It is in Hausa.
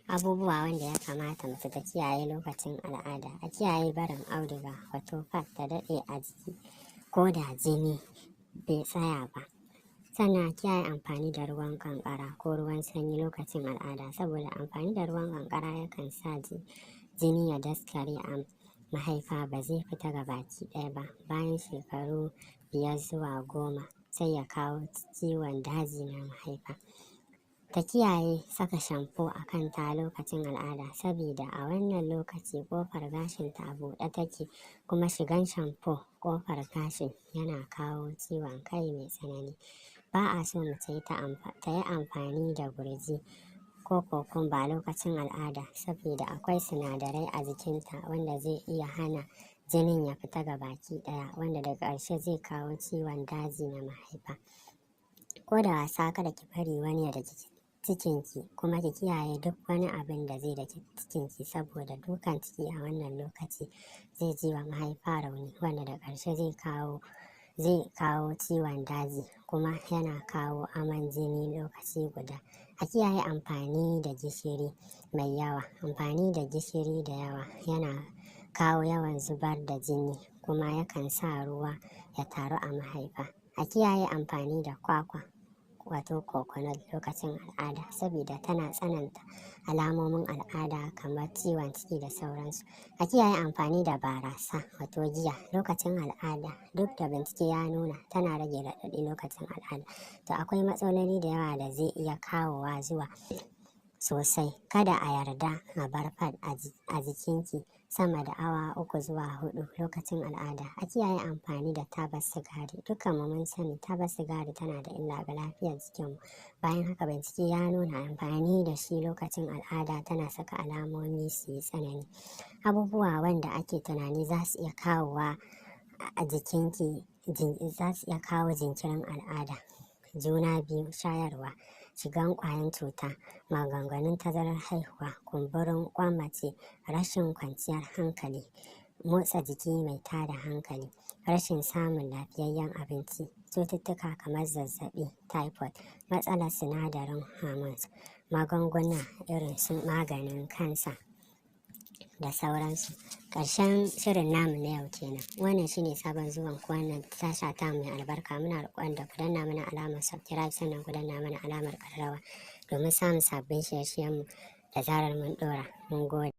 Abubuwa wanda ya kamata mace ta kiyaye lokacin al'ada: a kiyaye barin auduga wato pad ta daɗe a jiki ko da jini bai tsaya ba. Sannan a kiyaye amfani da ruwan kankara ko ruwan sanyi lokacin al'ada, saboda amfani da ruwan kankara yakan sa jini ya daskare a mahaifa, ba zai fita ga baki ɗaya ba. Bayan shekaru 5 zuwa 10 sai ya kawo ciwon daji na mahaifa. Ta kiyaye saka shampo a kanta lokacin al'ada, saboda a wannan lokaci ƙofar gashinta a buɗe take, kuma shigan shampo ƙofar gashin yana kawo ciwon kai mai tsanani. Ba a so mace ta yi amfani da gurji ko kokumba lokacin al'ada, saboda akwai sinadarai a jikinta wanda zai iya hana jinin ya fita ga baki ɗaya, wanda daga ƙarshe zai kawo ciwon daji na mahaifa. Ko da wasa kada ki bari wani ya daki cikinki, kuma ki kiyaye duk wani abin da zai daki cikinki, saboda dukan ciki a wannan lokaci zai ji wa mahaifa rauni, wanda da ƙarshe zai kawo ciwon daji, kuma yana kawo aman jini lokaci guda. A kiyaye amfani da gishiri mai yawa. Amfani da gishiri da yawa yana kawo yawan zubar da jini, kuma yakan sa ruwa ya taru a mahaifa. A kiyaye amfani da kwakwa wato coconut lokacin al'ada, saboda tana tsananta alamomin al'ada kamar ciwon ciki da sauransu. A kiyaye amfani da barasa wato giya lokacin al'ada, duk da bincike ya nuna tana rage raɗaɗi lokacin al'ada, to akwai matsaloli da yawa da zai iya kawowa zuwa sosai. Kada a yarda a bar pad a jikinki sama da awa 3 zuwa 4 lokacin al'ada. A kiyaye amfani da tabar sigari. Dukkanmu mun sani tabar sigari tana da illa ga lafiyar jikinmu. Bayan haka bincike ya nuna amfani da shi lokacin al'ada tana saka alamomi su yi tsanani. Abubuwa wanda ake tunani za su iya kawowa a jikinki za su iya kawo jinkirin al'ada: juna biyu, shayarwa, shigan ƙwayan cuta, maganganun tazarar haihuwa, kumburin ƙwan mace, rashin kwanciyar hankali, motsa jiki mai tada hankali, rashin samun lafiyayyen abinci, cututtuka kamar zazzaɓi, typhoid, matsalar sinadarin hormones, magunguna irin su maganin kansa da sauransu. Ƙarshen shirin namu na yau kenan. Wannan shine sabon zuwan ku wannan tasha ta mai albarka. Muna roƙon da ku danna mana alamar subscribe, sannan ku danna mana alamar ƙararrawa domin samun sabbin shirye-shiryenmu da zarar mun ɗora. Mun gode.